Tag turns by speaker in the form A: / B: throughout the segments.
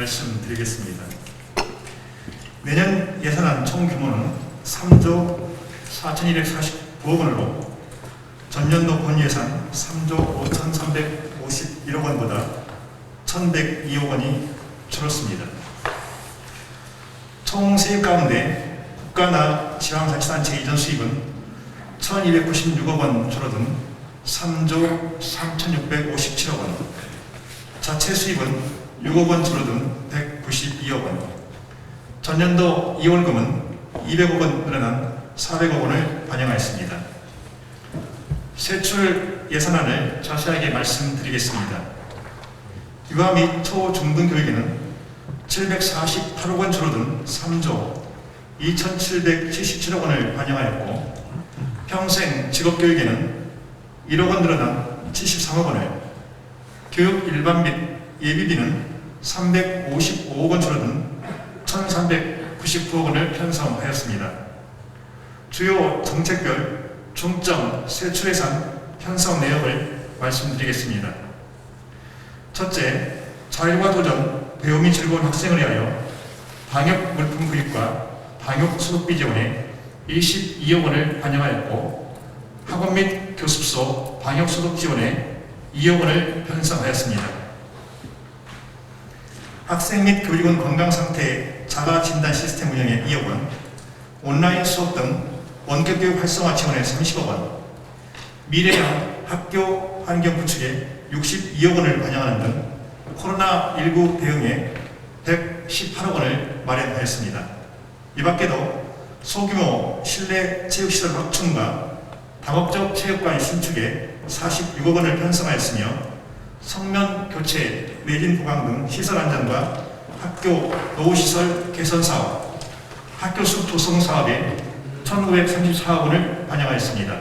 A: 말씀드리겠습니다. 내년 예산안 총 규모는 3조 4,249억 원으로 전년도 본 예산 3조 5,351억 원보다 1,102억 원이 줄었습니다. 총 세입 가운데 국가나 지방자치단체 이전 수입은 1,296억 원 줄어든 3조 3,657억 원, 자체 수입은 6억 원 줄어든 192억 원, 전년도 2월금은 200억 원 늘어난 400억 원을 반영하였습니다. 세출 예산안을 자세하게 말씀드리겠습니다. 유아 및 초중등교육에는 748억 원 줄어든 3조 2,777억 원을 반영하였고, 평생 직업교육에는 1억 원 늘어난 73억 원을, 교육 일반 및 예비비는 355억 원 줄어든 1,399억 원을 편성하였습니다. 주요 정책별 중점 세출 예산 편성 내역을 말씀드리겠습니다. 첫째, 자율과 도전, 배움이 즐거운 학생을 위하여 방역 물품 구입과 방역 소독비 지원에 22억 원을 반영하였고, 학원 및 교습소 방역 소독 지원에 2억 원을 편성하였습니다. 학생 및 교직원 건강상태 자가 진단 시스템 운영에 2억 원, 온라인 수업 등 원격교육 활성화 지원에 30억 원, 미래형 학교 환경 구축에 62억 원을 반영하는 등 코로나19 대응에 118억 원을 마련하였습니다. 이 밖에도 소규모 실내 체육시설 확충과 다목적 체육관 신축에 46억 원을 편성하였으며, 성면 교체, 내진 보강 등 시설 안전과 학교 노후시설 개선 사업, 학교 숲 조성 사업에 1,934억 원을 반영하였습니다.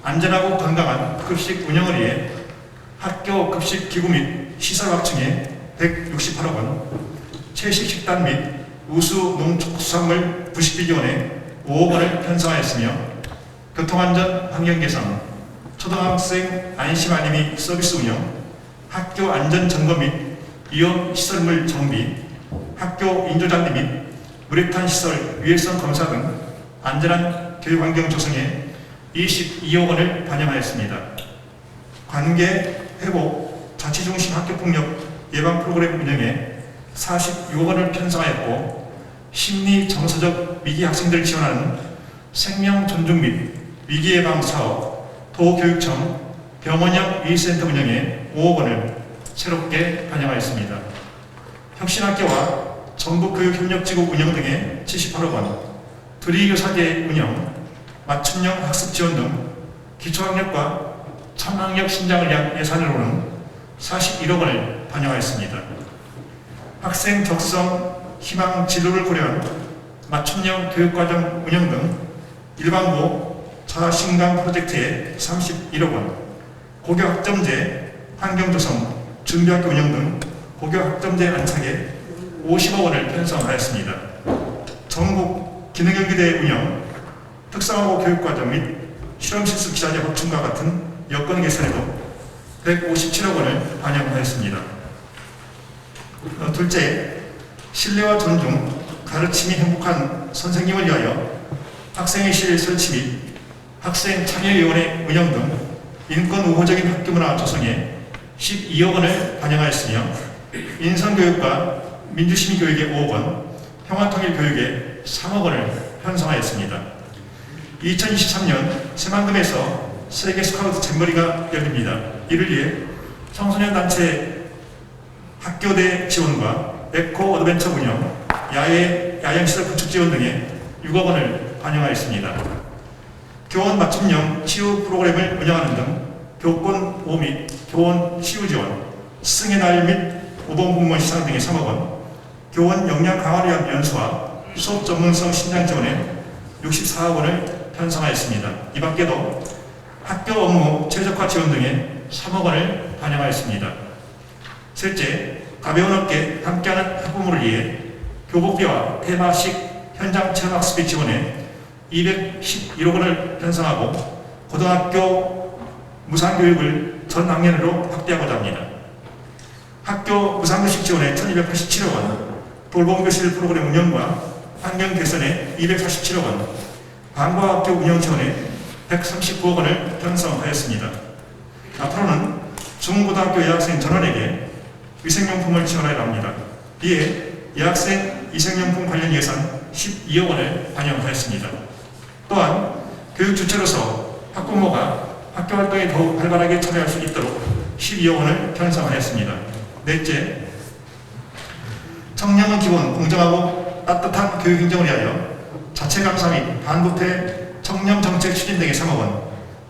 A: 안전하고 건강한 급식 운영을 위해 학교 급식 기구 및 시설 확충에 168억 원, 채식 식단 및 우수 농축수산물 부식비 지원에 5억 원을 편성하였으며, 교통안전 환경 개선, 초등학생 안심 알림이 서비스 운영, 학교 안전 점검 및 위험 시설물 정비, 학교 인조잔디 및 우레탄 시설 유해성 검사 등 안전한 교육 환경 조성에 22억 원을 반영하였습니다. 관계 회복, 자치 중심 학교 폭력 예방 프로그램 운영에 46억 원을 편성하였고, 심리 정서적 위기 학생들 지원하는 생명 존중 및 위기 예방 사업, 도교육청 병원형 위센터 운영에 5억 원을 새롭게 반영하였습니다. 혁신학교와 전국교육협력지구 운영 등에 78억 원, 드리교사제 운영, 맞춤형 학습 지원 등 기초학력과 참학력 신장을 위한 예산으로는 41억 원을 반영하였습니다. 학생 적성, 희망, 진로를 고려한 맞춤형 교육과정 운영 등 일반고 자신감 프로젝트에 31억 원, 고교학점제, 환경조성, 준비학교 운영 등 고교학점제 안착에 50억 원을 편성하였습니다. 전국 기능경기대 운영, 특성화고 교육과정 및 실험실습 기자재 확충과 같은 여건 개선에도 157억 원을 반영하였습니다. 둘째, 신뢰와 존중, 가르침이 행복한 선생님을 위하여 학생의 실 설치 및 학생 참여위원회 운영 등 인권 우호적인 학교문화 조성에 12억 원을 반영하였으며, 인성교육과 민주시민교육에 5억 원, 평화통일교육에 3억 원을 편성하였습니다. 2023년 새만금에서 세계 스카우트 잼버리가 열립니다. 이를 위해 청소년 단체 학교대 지원과 에코 어드벤처 운영, 야영시설 구축 지원 등에 6억 원을 반영하였습니다. 교원 맞춤형 치유 프로그램을 운영하는 등 교권 보호 및 교원 치유 지원, 스승의 날 및 우범공무원 시상 등의 3억 원, 교원 역량 강화를 위한 연수와 수업 전문성 신장 지원에 64억 원을 편성하였습니다. 이 밖에도 학교 업무 최적화 지원 등에 3억 원을 반영하였습니다. 셋째, 가벼운 어깨 함께하는 학부모를 위해 교복비와 테마식 현장 체험학습비 지원에 211억 원을 편성하고, 고등학교 무상교육을 전 학년으로 확대하고자 합니다. 학교 무상급식 지원에 1287억 원, 돌봄교실 프로그램 운영과 환경 개선에 247억 원, 방과학교 운영 지원에 139억 원을 편성하였습니다. 앞으로는 중고등학교 여학생 전원에게 위생용품을 지원하려 합니다. 이에 여학생 위생용품 관련 예산 12억 원을 반영하였습니다. 또한 교육 주체로서 학부모가 학교 활동에 더욱 활발하게 참여할 수 있도록 12억 원을 편성하였습니다. 넷째, 청렴은 기본 공정하고 따뜻한 교육 행정을 위하여 자체 감사 및 반부패 청렴 정책 추진 등의 3억 원,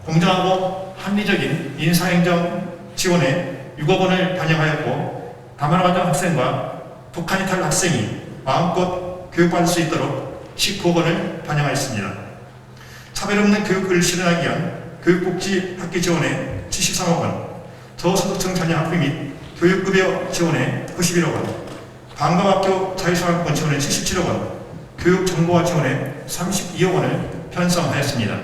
A: 공정하고 합리적인 인사행정 지원에 6억 원을 반영하였고, 다문화가정 학생과 북한 이탈 학생이 마음껏 교육받을 수 있도록 19억 원을 반영하였습니다. 차별 없는 교육을 실현하기 위한 교육복지 학기 지원에 73억 원, 저소득층 자녀 학비 및 교육급여 지원에 91억 원, 방과학교 자유생활권 지원에 77억 원, 교육정보화 지원에 32억 원을 편성하였습니다.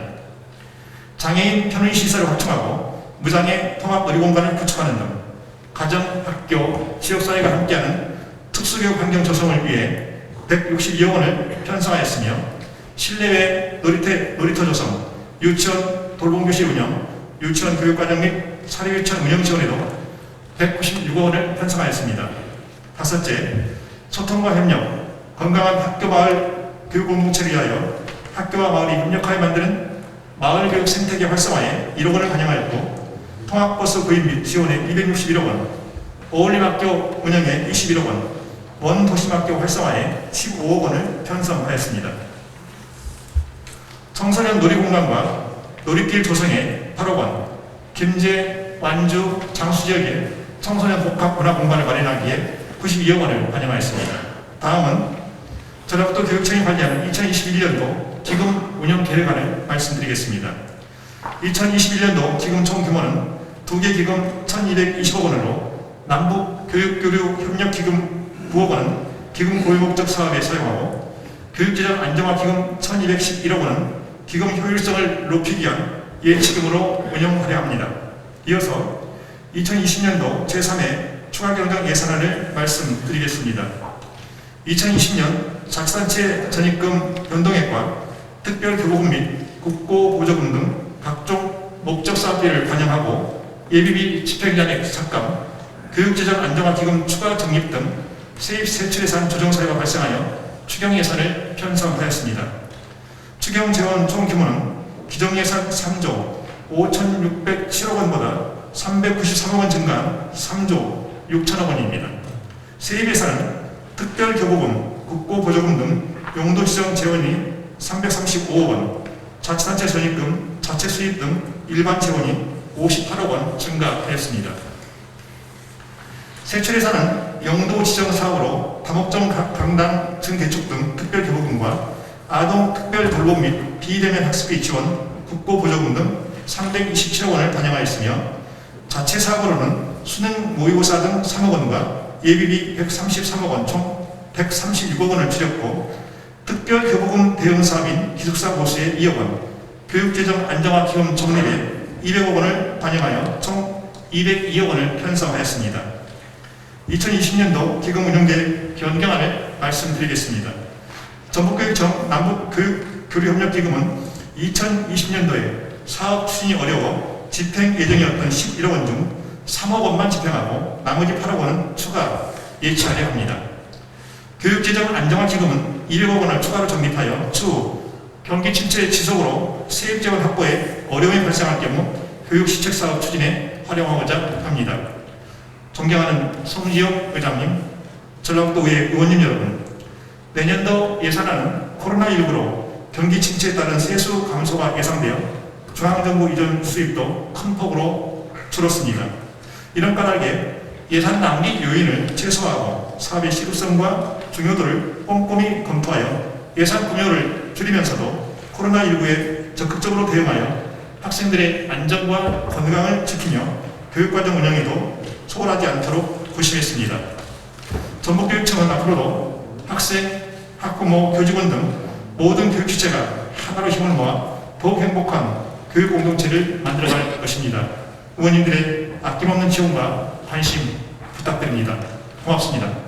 A: 장애인 편의시설을 확충하고 무장애 통합놀이공간을 구축하는 등 가정, 학교, 지역사회가 함께하는 특수교육 환경 조성을 위해 162억 원을 편성하였으며, 실내외 놀이터 조성, 유치원 돌봄교실 운영, 유치원 교육과정 및 사립유치원 운영 지원에도 196억 원을 편성하였습니다. 다섯째, 소통과 협력, 건강한 학교-마을 교육공동체를 위하여 학교와 마을이 협력하여 만드는 마을교육 생태계 활성화에 1억 원을 반영하였고, 통학버스 구입 및 지원에 261억 원, 어울림학교 운영에 21억 원, 원도심학교 활성화에 15억 원을 편성하였습니다. 청소년 놀이공간과 놀이길 조성에 8억 원, 김제, 완주, 장수 지역에 청소년 복합 문화공간을 마련하기에 92억 원을 반영하였습니다. 다음은 전라북도 교육청이 관리하는 2021년도 기금 운영 계획안을 말씀드리겠습니다. 2021년도 기금 총 규모는 2개 기금 1,220억 원으로 남북 교육교류 협력기금 9억 원은 기금 고유목적 사업에 사용하고, 교육재정 안정화 기금 1,211억 원은 기금 효율성을 높이기 위한 예치금으로 운영하려 합니다. 이어서 2020년도 제3회 추가경정 예산안을 말씀드리겠습니다. 2020년 자치단체 전입금 변동액과 특별교부금 및 국고보조금 등 각종 목적사업비를 반영하고, 예비비 집행잔액 삭감, 교육재정 안정화 기금 추가 적립 등 세입 세출예산 조정 사유가 발생하여 추경 예산을 편성하였습니다. 추경 재원 총 규모는 기정 예산 3조 5,607억 원보다 393억 원 증가한 3조 6천억 원입니다. 세입 예산은 특별교부금, 국고보조금 등 용도 지정 재원이 335억 원, 자치단체 전입금, 자체 수입 등 일반 재원이 58억 원 증가하였습니다. 세출 예산은 용도 지정 사업으로 다목적 강당 증대축 등 특별교부금과 아동 특별 돌봄 및 비대면 학습비 지원, 국고보조금 등 327억 원을 반영하였으며, 자체 사업으로는 수능 모의고사 등 3억 원과 예비비 133억 원 총 136억 원을 줄였고, 특별교부금 대응 사업인 기숙사 보수에 2억 원, 교육재정 안정화 기금 적립에 200억 원을 반영하여 총 202억 원을 편성하였습니다. 2020년도 기금 운영계획 변경안을 말씀드리겠습니다. 전북교육청 남북교육교류협력기금은 2020년도에 사업 추진이 어려워 집행 예정이었던 11억 원 중 3억 원만 집행하고 나머지 8억 원은 추가 예치하려 합니다. 교육재정 안정화 기금은 200억 원을 추가로 적립하여 추후 경기 침체 지속으로 세입 재원 확보에 어려움이 발생할 경우 교육시책 사업 추진에 활용하고자 합니다. 존경하는 송지혁 의장님, 전라북도의회 의원님 여러분, 내년도 예산안은 코로나19로 경기 침체에 따른 세수 감소가 예상되어 중앙정부 이전 수입도 큰 폭으로 줄었습니다. 이런 까닭에 예산 낭비 요인을 최소화하고 사업의 시급성과 중요도를 꼼꼼히 검토하여 예산 구조를 줄이면서도 코로나19에 적극적으로 대응하여 학생들의 안전과 건강을 지키며 교육과정 운영에도 소홀하지 않도록 고심했습니다. 전북교육청은 앞으로도 학생, 학부모, 교직원 등 모든 교육 주체가 하나로 힘을 모아 더욱 행복한 교육 공동체를 만들어갈 것입니다. 의원님들의 아낌없는 지원과 관심 부탁드립니다. 고맙습니다.